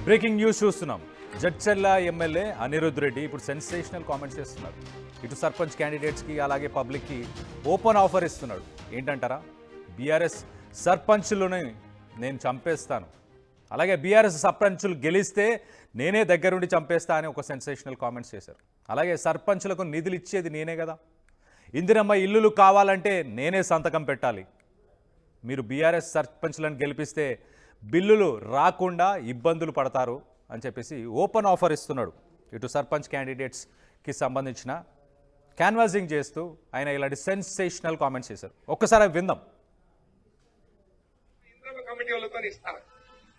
Breaking news చూస్తున్నాం. Jadcherla MLA Anirudh Reddy ఇప్పుడు sensational comments చేస్తున్నారు. ఇటు సర్పంచ్ క్యాండిడేట్స్కి అలాగే పబ్లిక్కి ఓపెన్ ఆఫర్ ఇస్తున్నాడు. ఏంటంటారా? బీఆర్ఎస్ సర్పంచులని నేను చంపేస్తాను, అలాగే బీఆర్ఎస్ సర్పంచులు గెలిస్తే నేనే దగ్గరుండి చంపేస్తా అని ఒక సెన్సేషనల్ కామెంట్స్ చేశారు. అలాగే సర్పంచులకు నిధులు ఇచ్చేది నేనే కదా, ఇందిరమ్మ ఇల్లులు కావాలంటే నేనే సంతకం పెట్టాలి, మీరు బీఆర్ఎస్ సర్పంచ్లను గెలిపిస్తే బిల్లులు రాకుండా ఇబ్బందులు పడతారు అని చెప్పేసి ఓపెన్ ఆఫర్ ఇస్తున్నాడు. ఇటు సర్పంచ్ క్యాండిడేట్స్కి సంబంధించిన క్యాన్వాసింగ్ చేస్తూ ఆయన ఇలాంటి సెన్సేషనల్ కామెంట్స్ చేశారు. ఒక్కసారి విందాం. కమిటీ వాళ్ళతో ఇస్తాను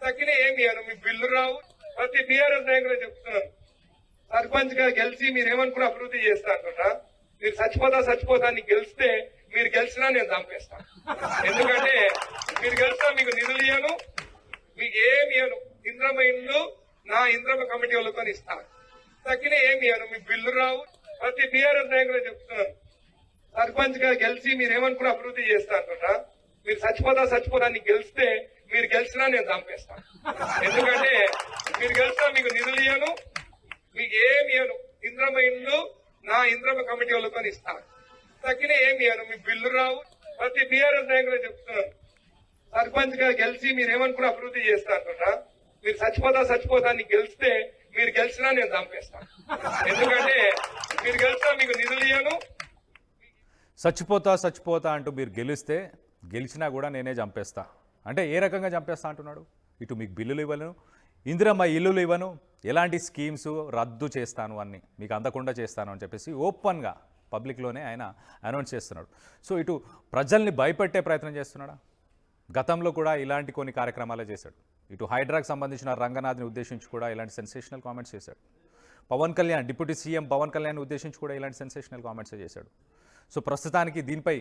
తగ్గిన ఏమి మీ బిల్లు రావు. ప్రతి బీఆర్ఎస్ నాయకులు చెప్తున్నాను, సర్పంచ్ గా గెలిచి మీరు ఏమనుకున్న అభివృద్ధి చేస్తారట. మీరు చచ్చిపోతా గెలిస్తే మీరు గెలిచినా నేను చంపేస్తాను. ఎందుకంటే మీరు గెలిచినా మీకు నిధులు ఇయ్యను, మీకు ఏమి ఇయ్యను. ఇంద్రమ్మ ఇల్లు నా ఇంద్రమ్మ కమిటీ వాళ్ళతో ఇస్తాను తగ్గిన ఏమి మీ బిల్లు రావు. ప్రతి బీఆర్ఎస్ నాయకులు చెప్తున్నాను, సర్పంచ్ గా గెలిచి మీరు ఏమనుకున్న అభివృద్ధి చేస్తారట. మీరు చచ్చిపోతా గెలిస్తే మీరు గెలిచినా నేను చంపేస్తాను. ఎందుకంటే మీరు గెలిచినా మీకు నిధులు ఇయ్యను, మీకు ఏమి ఇయ్యను. ఇంద్రమ్మ ఇల్లు నా ఇంద్రమ్మ కమిటీ వాళ్ళతో ఇస్తాను తగ్గిన ఏమి మీ బిల్లు రావు. ప్రతి బీఆర్ఎస్ నాయకులు చెప్తున్నాను, సర్పంచ్ గా గెలిచి మీరు ఏమనుకున్న అభివృద్ధి చేస్తారట. మీరు చచ్చిపోతా గెలిస్తే మీరు గెలిచినా నేను చంపేస్తాను. ఎందుకంటే మీరు గెలిచినా మీకు నిధులు ఇయ్యను. చచ్చిపోతా అంటూ మీరు గెలిచినా కూడా నేనే చంపేస్తా అంటే ఏ రకంగా చంపేస్తా అంటున్నాడు? ఇటు మీకు బిల్లులు ఇవ్వను, ఇందిరమ్మ ఇల్లులు ఇవ్వను, ఎలాంటి స్కీమ్స్ రద్దు చేస్తాను అన్ని మీకు అందకుండా చేస్తాను అని చెప్పేసి ఓపెన్గా పబ్లిక్లోనే ఆయన అనౌన్స్ చేస్తున్నాడు. సో ఇటు ప్రజల్ని భయపెట్టే ప్రయత్నం చేస్తున్నాడా? గతంలో కూడా ఇలాంటి కొన్ని కార్యక్రమాలే చేశాడు. ఇటు హైడ్రాకు సంబంధించిన రంగనాథ్ని ఉద్దేశించి కూడా ఇలాంటి సెన్సేషనల్ కామెంట్స్ చేశాడు. పవన్ కళ్యాణ్, డిప్యూటీ సీఎం పవన్ కళ్యాణ్ ఉద్దేశించి కూడా ఇలాంటి సెన్సేషనల్ కామెంట్స్ చేశాడు. సో ప్రస్తుతానికి దీనిపై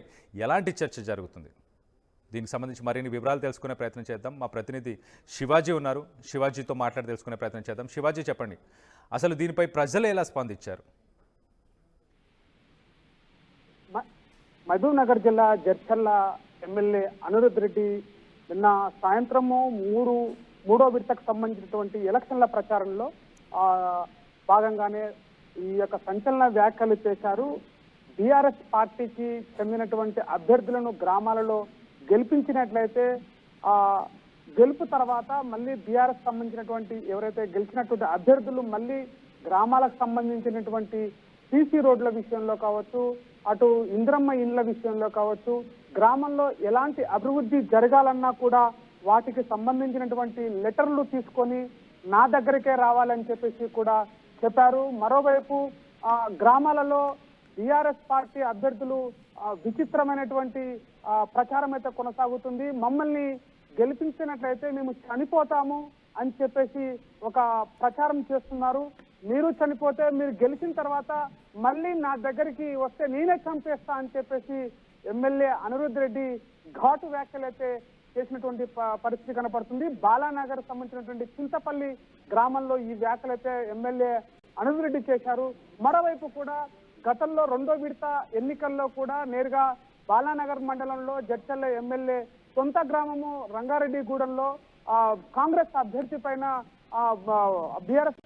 ఎలాంటి చర్చ జరుగుతుంది, దీనికి సంబంధించి మరిన్ని వివరాలు తెలుసుకునే ప్రయత్నం చేద్దాం. మా ప్రతినిధి శివాజీ ఉన్నారు, శివాజీతో మాట్లాడి తెలుసుకునే ప్రయత్నం చేద్దాం. శివాజీ, చెప్పండి, అసలు దీనిపై ప్రజలు ఎలా స్పందించారు? మహబూబ్ నగర్ జిల్లా జడ్చర్ల ఎమ్మెల్యే అనిరుద్ రెడ్డి నిన్న సాయంత్రము మూడో విడతకు సంబంధించినటువంటి ఎలక్షన్ల ప్రచారంలో భాగంగానే ఈ యొక్క సంచలన వ్యాఖ్యలు చేశారు. బీఆర్ఎస్ పార్టీకి చెందినటువంటి అభ్యర్థులను గ్రామాలలో గెలిపించినట్లయితే గెలుపు తర్వాత మళ్ళీ బీఆర్ఎస్ సంబంధించినటువంటి ఎవరైతే గెలిచినటువంటి అభ్యర్థులు మళ్ళీ గ్రామాలకు సంబంధించినటువంటి సీసీ రోడ్ల విషయంలో కావచ్చు, అటు ఇంద్రమ్మ ఇండ్ల విషయంలో కావచ్చు, గ్రామంలో ఎలాంటి అభివృద్ధి జరగాలన్నా కూడా వాటికి సంబంధించినటువంటి లెటర్లు తీసుకొని నా దగ్గరికే రావాలని చెప్పేసి కూడా చెప్పారు. మరోవైపు గ్రామాలలో బీఆర్ఎస్ పార్టీ అభ్యర్థులు విచిత్రమైనటువంటి ప్రచారం అయితే కొనసాగుతుంది. మమ్మల్ని గెలిపించినట్లయితే మేము చనిపోతాము అని చెప్పేసి ఒక ప్రచారం చేస్తున్నారు. మీరు చనిపోతే మీరు గెలిచిన తర్వాత మళ్ళీ నా దగ్గరికి వస్తే నేనే చంపేస్తా అని చెప్పేసి ఎమ్మెల్యే అనిరుద్ రెడ్డి ఘాటు వ్యాఖ్యలు అయితే చేసినటువంటి పరిస్థితి కనపడుతుంది. బాలానగర్ సంబంధించినటువంటి చింతపల్లి గ్రామంలో ఈ వ్యాఖ్యలు అయితే ఎమ్మెల్యే అనిరుద్ రెడ్డి చేశారు. మరోవైపు కూడా గతంలో రెండో విడత ఎన్నికల్లో కూడా నేరుగా బాలానగర్ మండలంలో జడ్చర్ల ఎమ్మెల్యే సొంత గ్రామము రంగారెడ్డిగూడెంలో కాంగ్రెస్ అభ్యర్థి పైన బీఆర్ఎస్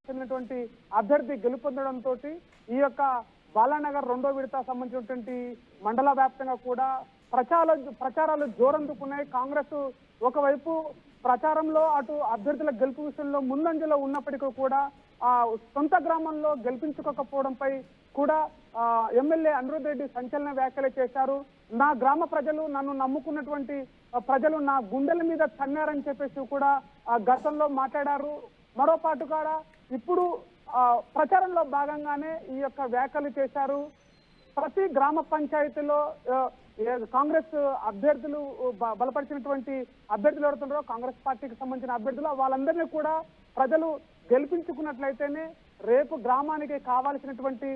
చెందినటువంటి అభ్యర్థి గెలుపొందడంతో ఈ యొక్క బాలానగర్ రెండో విడత సంబంధించినటువంటి మండల వ్యాప్తంగా కూడా ప్రచారాలు జోరందుకున్నాయి. కాంగ్రెస్ ఒకవైపు ప్రచారంలో అటు అభ్యర్థుల గెలుపు విషయంలో ముందంజలో ఉన్నప్పటికీ కూడా సొంత గ్రామంలో గెలిపించుకోకపోవడంపై కూడా ఎమ్మెల్యే అనిరుద్ రెడ్డి సంచలన వ్యాఖ్యలు చేశారు. నా గ్రామ ప్రజలు, నన్ను నమ్ముకున్నటువంటి ప్రజలు నా గుండెల మీద తన్నారని చెప్పేసి కూడా గతంలో మాట్లాడారు. మరోపాటు కూడా ఇప్పుడు ప్రచారంలో భాగంగానే ఈ యొక్క వ్యాఖ్యలు చేశారు. ప్రతి గ్రామ పంచాయతీలో కాంగ్రెస్ అభ్యర్థులు బలపరిచినటువంటి అభ్యర్థులు ఎవరుతున్నారో కాంగ్రెస్ పార్టీకి సంబంధించిన అభ్యర్థులు వాళ్ళందరినీ కూడా ప్రజలు గెలిపించుకున్నట్లయితేనే రేపు గ్రామానికి కావాల్సినటువంటి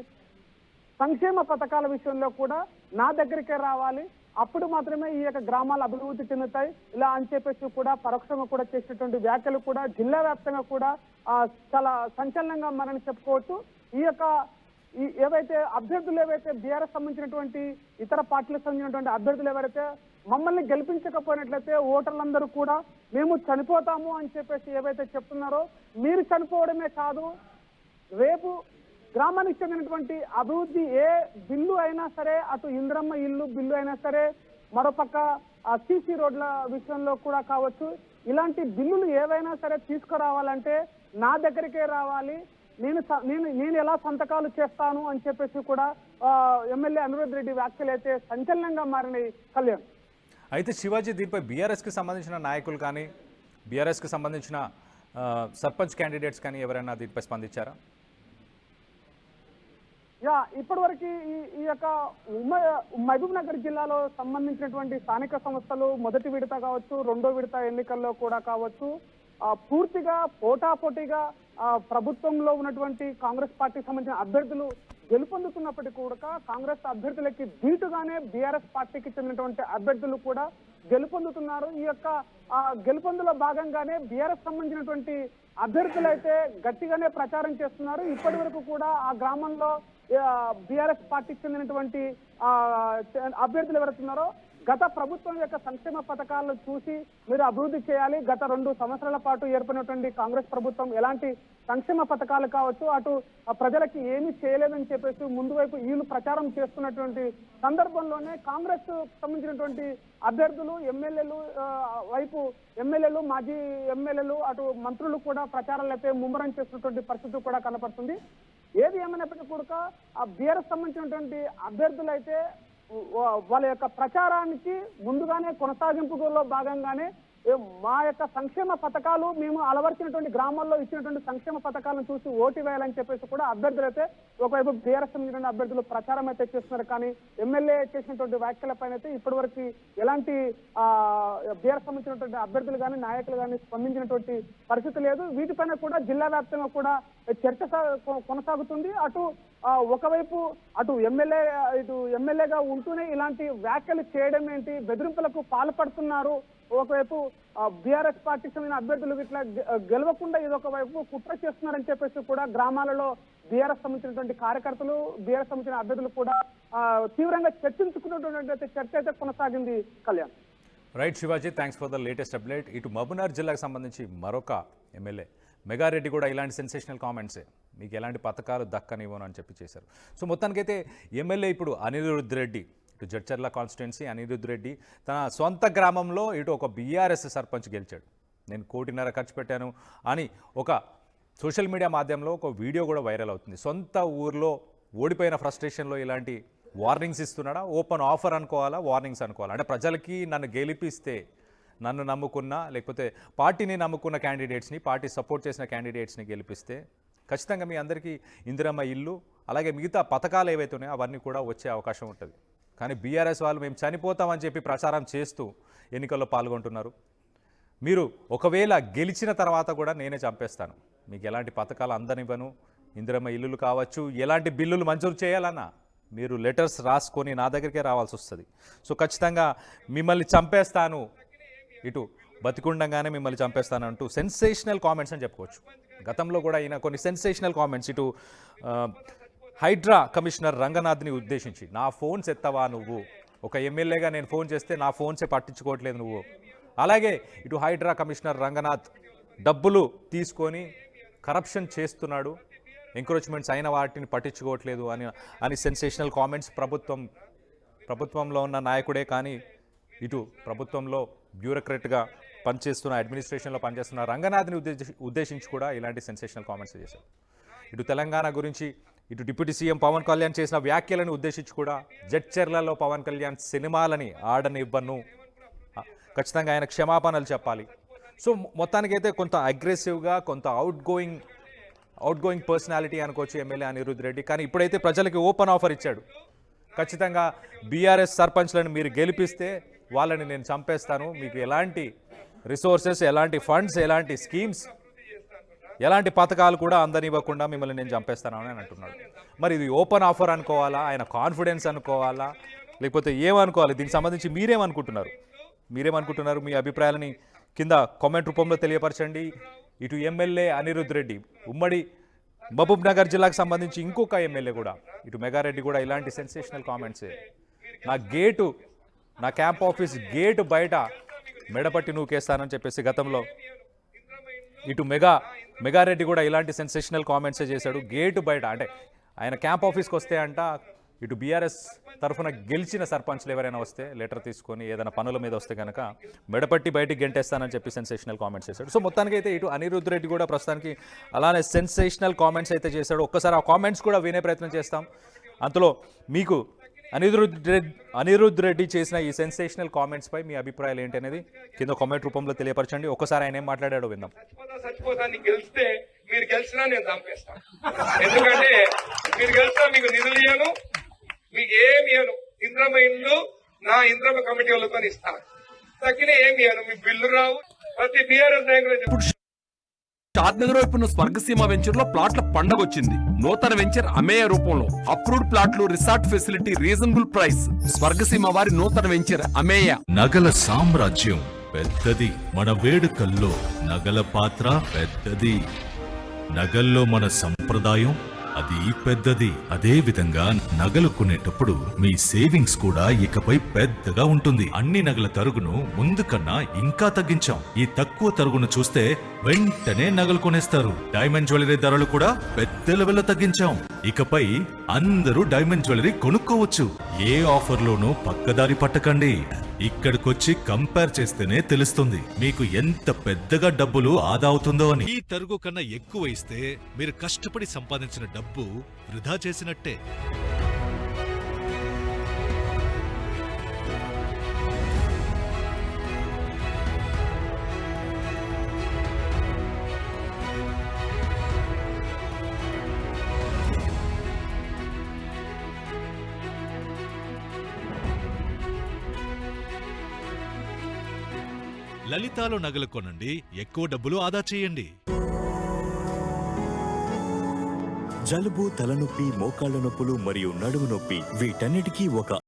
సంక్షేమ పథకాల విషయంలో కూడా నా దగ్గరికే రావాలి, అప్పుడు మాత్రమే ఈ యొక్క గ్రామాలు అభివృద్ధి చెందుతాయి ఇలా అని చెప్పేసి కూడా పరోక్షంగా కూడా చేసినటువంటి వ్యాఖ్యలు కూడా జిల్లా వ్యాప్తంగా కూడా చాలా సంచలనంగా మనం చెప్పుకోవచ్చు. ఈ యొక్క ఏవైతే అభ్యర్థులు బీఆర్ఎస్ సంబంధించినటువంటి ఇతర పార్టీలకు సంబంధించినటువంటి అభ్యర్థులు ఎవరైతే మమ్మల్ని గెలిపించకపోయినట్లయితే ఓటర్లందరూ కూడా మేము చనిపోతాము అని చెప్పేసి ఏవైతే చెప్తున్నారో, మీరు చనిపోవడమే కాదు, రేపు గ్రామానికి చెందినటువంటి అభివృద్ధి ఏ బిల్లు అయినా సరే, అటు ఇందిరమ్మ ఇల్లు బిల్లు అయినా సరే, మరోపక్క సీసీ రోడ్ల విషయంలో కూడా కావచ్చు, ఇలాంటి బిల్లులు ఏవైనా సరే తీసుకురావాలంటే నా దగ్గరికే రావాలి, నేను ఎలా సంతకాలు చేస్తాను అని చెప్పేసి కూడా ఎమ్మెల్యే అనిరుద్ రెడ్డి వ్యాఖ్యలు అయితే సంచలనంగా మారినాయి. కళ్యాణ్, అయితే శివాజీ, దీనిపై బీఆర్ఎస్కి సంబంధించిన నాయకులు కానీ, బీఆర్ఎస్కి సంబంధించిన సర్పంచ్ క్యాండిడేట్స్ కానీ ఎవరైనా దీనిపై స్పందించారా? ఇప్పటి వరకు ఈ యొక్క మహబూబ్ నగర్ జిల్లాలో సంబంధించినటువంటి స్థానిక సంస్థలు మొదటి విడత కావచ్చు, రెండో విడత ఎన్నికల్లో కూడా కావచ్చు, పూర్తిగా పోటాపోటీగా ప్రభుత్వంలో ఉన్నటువంటి కాంగ్రెస్ పార్టీకి సంబంధించిన అభ్యర్థులు గెలుపొందుతున్నప్పటికీ కూడా కాంగ్రెస్ అభ్యర్థులకి ధీటుగానే బీఆర్ఎస్ పార్టీకి చెందినటువంటి అభ్యర్థులు కూడా గెలుపొందుతున్నారు. ఈ యొక్క గెలుపొందులో భాగంగానే బీఆర్ఎస్ సంబంధించినటువంటి అభ్యర్థులు అయితే గట్టిగానే ప్రచారం చేస్తున్నారు. ఇప్పటి వరకు కూడా ఆ గ్రామంలో బీఆర్ఎస్ పార్టీకి చెందినటువంటి అభ్యర్థులు ఎవరుతున్నారో గత ప్రభుత్వం యొక్క సంక్షేమ పథకాలను చూసి మీరు అభివృద్ధి చేయాలి, గత 2 సంవత్సరాల పాటు ఏర్పడినటువంటి కాంగ్రెస్ ప్రభుత్వం ఎలాంటి సంక్షేమ పథకాలు కావచ్చు, అటు ప్రజలకి ఏమీ చేయలేదని చెప్పేసి ముందు వైపు వీళ్ళు ప్రచారం చేస్తున్నటువంటి సందర్భంలోనే కాంగ్రెస్ సంబంధించినటువంటి అభ్యర్థులు, ఎమ్మెల్యేలు, మాజీ ఎమ్మెల్యేలు, అటు మంత్రులు కూడా ప్రచారాలు అయితే ముమ్మరం చేస్తున్నటువంటి పరిస్థితి కూడా కనపడుతుంది. ఏది ఏమైనప్పటికీ కూడా ఆ బీఆర్ఎస్ సంబంధించినటువంటి అభ్యర్థులు అయితే వాళ్ళ యొక్క ప్రచారానికి ముందుగానే కొనసాగింపులో భాగంగానే మా యొక్క సంక్షేమ పథకాలు మేము అలవర్చినటువంటి గ్రామాల్లో ఇచ్చినటువంటి సంక్షేమ పథకాలను చూసి ఓటు వేయాలని చెప్పేసి కూడా అభ్యర్థులు అయితే ఒకవైపు బీఆర్ఎస్ సంబంధించిన అభ్యర్థులు ప్రచారం అయితే చేస్తున్నారు. కానీ ఎమ్మెల్యే చేసినటువంటి వ్యాఖ్యలపైన అయితే ఇప్పటి వరకు ఎలాంటి బీఆర్ఎస్ సంబంధించినటువంటి అభ్యర్థులు కానీ నాయకులు కానీ స్పందించినటువంటి పరిస్థితి లేదు. వీటిపైన కూడా జిల్లా వ్యాప్తంగా కూడా చర్చ కొనసాగుతుంది. ఒకవైపు ఇటు ఎమ్మెల్యేగా ఉంటూనే ఇలాంటి వ్యాఖ్యలు చేయడం ఏంటి, బెదిరింపులకు పాల్పడుతున్నారు. ఒకవైపు బీఆర్ఎస్ పార్టీకి చెందిన అభ్యర్థులు ఇట్లా గెలవకుండా ఇదొక వైపు కుట్ర చేస్తున్నారని చెప్పేసి కూడా గ్రామాలలో బీఆర్ఎస్ సంబంధించినటువంటి కార్యకర్తలు, బీఆర్ఎస్ సంబంధించిన అభ్యర్థులు కూడా తీవ్రంగా చర్చించుకున్నటువంటి చర్చ అయితే కొనసాగింది. Kalyan, right Shivaji, thanks for the latest update. ఇటు మహబూబ్నగర్ జిల్లాకు సంబంధించి మరొక ఎమ్మెల్యే మెగారెడ్డి కూడా ఇలాంటి సెన్సేషనల్ కామెంట్సే, మీకు ఎలాంటి పథకాలు దక్కనివ్వను అని చెప్పి చేశారు. సో మొత్తానికైతే ఎమ్మెల్యే ఇప్పుడు అనిరుద్ రెడ్డి, ఇటు జడ్చర్ల కాన్స్టిట్యున్సీ అనిరుద్ రెడ్డి తన సొంత గ్రామంలో ఇటు ఒక బీఆర్ఎస్ సర్పంచ్ గెలిచాడు. నేను 1.5 కోటి ఖర్చు పెట్టాను అని ఒక సోషల్ మీడియా మాధ్యమంలో ఒక వీడియో కూడా వైరల్ అవుతుంది. సొంత ఊర్లో ఓడిపోయిన ఫ్రస్ట్రేషన్లో ఇలాంటి వార్నింగ్స్ ఇస్తున్నాడా? ఓపెన్ ఆఫర్ అనుకోవాలా, వార్నింగ్స్ అనుకోవాలా? అంటే ప్రజలకి నన్ను గెలిపిస్తే, నన్ను నమ్ముకున్న లేకపోతే పార్టీని నమ్ముకున్న క్యాండిడేట్స్ని, పార్టీ సపోర్ట్ చేసిన క్యాండిడేట్స్ని గెలిపిస్తే ఖచ్చితంగా మీ అందరికీ ఇందిరమ్మ ఇల్లు అలాగే మిగతా పథకాలు ఏవైతే ఉన్నాయో అవన్నీ కూడా వచ్చే అవకాశం ఉంటుంది. కానీ బీఆర్ఎస్ వాళ్ళు మేము చనిపోతామని చెప్పి ప్రచారం చేస్తూ ఎన్నికల్లో పాల్గొంటున్నారు. మీరు ఒకవేళ గెలిచిన తర్వాత కూడా నేనే చంపేస్తాను, మీకు ఎలాంటి పథకాలు అందనివ్వను, ఇందిరమ్మ ఇల్లులు కావచ్చు, ఎలాంటి బిల్లులు మంజూరు చేయాలన్నా మీరు లెటర్స్ రాసుకొని నా దగ్గరికే రావాల్సి వస్తుంది. సో ఖచ్చితంగా మిమ్మల్ని చంపేస్తాను, ఇటు బతికుండంగానే మిమ్మల్ని చంపేస్తానంటూ సెన్సేషనల్ కామెంట్స్ అని చెప్పుకోవచ్చు. గతంలో కూడా ఈయన కొన్ని సెన్సేషనల్ కామెంట్స్ ఇటు హైడ్రా కమిషనర్ రంగనాథ్ని ఉద్దేశించి, నా ఫోన్స్ ఎత్తవా నువ్వు, ఒక ఎమ్మెల్యేగా నేను ఫోన్ చేస్తే నా ఫోన్సే పట్టించుకోవట్లేదు నువ్వు, అలాగే ఇటు హైడ్రా కమిషనర్ రంగనాథ్ డబ్బులు తీసుకొని కరప్షన్ చేస్తున్నాడు, ఎంక్రోచ్మెంట్స్ అయిన వాటిని పట్టించుకోవట్లేదు అని సెన్సేషనల్ కామెంట్స్ ప్రభుత్వంలో ఉన్న నాయకుడే కానీ ఇటు ప్రభుత్వంలో బ్యూరోక్రాట్గా పనిచేస్తున్న, అడ్మినిస్ట్రేషన్లో పనిచేస్తున్న రంగనాథ్ని ఉద్దేశించి కూడా ఇలాంటి సెన్సేషనల్ కామెంట్స్ చేశారు. ఇటు తెలంగాణ గురించి ఇటు డిప్యూటీ సీఎం పవన్ కళ్యాణ్ చేసిన వ్యాఖ్యలను ఉద్దేశించి కూడా జడ్చర్లలో పవన్ కళ్యాణ్ సినిమాలని ఆడనివ్వను, ఖచ్చితంగా ఆయన క్షమాపణలు చెప్పాలి. సో మొత్తానికైతే కొంత అగ్రెసివ్గా, కొంత అవుట్ గోయింగ్ పర్సనాలిటీ అనుకోవచ్చు ఎమ్మెల్యే అనిరుద్ రెడ్డి. కానీ ఇప్పుడైతే ప్రజలకి ఓపెన్ ఆఫర్ ఇచ్చాడు, ఖచ్చితంగా బీఆర్ఎస్ సర్పంచ్లను మీరు గెలిపిస్తే వాళ్ళని నేను చంపేస్తాను, మీకు ఎలాంటి రిసోర్సెస్, ఎలాంటి ఫండ్స్, ఎలాంటి స్కీమ్స్, ఎలాంటి పథకాలు కూడా అందనివ్వకుండా మిమ్మల్ని నేను చంపేస్తాను అని అంటున్నాడు. మరి ఇది ఓపెన్ ఆఫర్ అనుకోవాలా, ఆయన కాన్ఫిడెన్స్ అనుకోవాలా, లేకపోతే ఏమనుకోవాలి? దీనికి సంబంధించి మీరేమనుకుంటున్నారు? మీ అభిప్రాయాలని కింద కామెంట్ రూపంలో తెలియపరచండి. ఇటు ఎమ్మెల్యే అనిరుద్ రెడ్డి, ఉమ్మడి మహబూబ్ నగర్ జిల్లాకు సంబంధించి ఇంకొక ఎమ్మెల్యే కూడా ఇటు మెగారెడ్డి కూడా ఇలాంటి సెన్సేషనల్ కామెంట్సే, నా క్యాంప్ ఆఫీస్ గేట్ బయట మెడపట్టి నూకేస్తానని చెప్పేసి గతంలో ఇటు మెగారెడ్డి కూడా ఇలాంటి సెన్సేషనల్ కామెంట్సే చేశాడు. గేటు బయట అంటే ఆయన క్యాంప్ ఆఫీస్కి వస్తే అంట ఇటు బీఆర్ఎస్ తరఫున గెలిచిన సర్పంచ్లు ఎవరైనా వస్తే లెటర్ తీసుకొని ఏదైనా పనుల మీద వస్తే కనుక మెడపట్టి బయటికి గెంటేస్తానని చెప్పి సెన్సేషనల్ కామెంట్స్ చేశాడు. సో మొత్తానికి అయితే ఇటు అనిరుద్ధ్ రెడ్డి కూడా ప్రస్తుతానికి అలానే సెన్సేషనల్ కామెంట్స్ అయితే చేశాడు. ఒక్కసారి ఆ కామెంట్స్ కూడా వినే ప్రయత్నం చేస్తాం. అంతలో మీకు అనిరుద్ధ్ రెడ్డి చేసిన ఈ సెన్సేషనల్ కామెంట్స్ పై మీ అభిప్రాయాలు ఏంటి అనేది కింద కామెంట్ రూపంలో తెలియపరచండి. ఒక్కసారి ఆయన ఏం మాట్లాడాడో విందాం. చచ్చిపోతాన్ని గెలిస్తే మీరు గెలిచినా నేను చంపేస్తాను. ఎందుకంటే మీరు గెలిచినా మీకు నిధులు ఇయ్యను, మీకు ఏమి ఇయ్యను. ఇంద్రమ ఇల్లు నా ఇంద్రమ కమిటీ వాళ్ళతో ఇస్తాను. తగ్గిన ఏమి ఇయ్యను, మీ బిల్లు రావు. ప్రతి బీఆర్ఎస్ నాయకులు షాద్నగర్ వైపు ఉన్న స్వర్గసీమ వెంచర్ లో ప్లాట్ల పండగ వచ్చింది. నూతన వెంచర్ అమేయ రూపంలో అప్రూవ్డ్ ప్లాట్లు, resort facility, reasonable price. Swargaseema వారి నూతన వెంచర్ అమేయ. నగల సామ్రాజ్యం పెద్దది, మన వేడుకల్లో నగల పాత్ర పెద్దది. నగల్లో మన సంప్రదాయం అది పెద్దది. అదే విధంగా నగలు కొనేటప్పుడు మీ సేవింగ్స్ కూడా ఇకపై పెద్దగా ఉంటుంది. అన్ని నగల తరుగును ముందు కన్నా ఇంకా తగ్గించాం. ఈ తక్కువ తరుగును చూస్తే వెంటనే నగలు కొనేస్తారు. డైమండ్ జ్యువెలరీ ధరలు కూడా పెద్ద లెవెల్లో తగ్గించాం. ఇకపై అందరూ డైమండ్ జ్యువెలరీ కొనుక్కోవచ్చు. ఏ ఆఫర్లోనూ పక్కదారి పట్టకండి. ఇక్కడికొచ్చి కంపేర్ చేస్తేనే తెలుస్తుంది మీకు ఎంత పెద్దగా డబ్బులు ఆదా అవుతుందో అని. ఈ తరుగు కన్నా ఎక్కువ ఇస్తే మీరు కష్టపడి సంపాదించిన డబ్బు వృధా చేసినట్టే. లలితాలో నగలు కొనండి, ఎక్కువ డబ్బులు ఆదా చేయండి. జలుబు, తలనొప్పి, మోకాళ్ల నొప్పులు మరియు నడుము నొప్పి వీటన్నిటికీ ఒక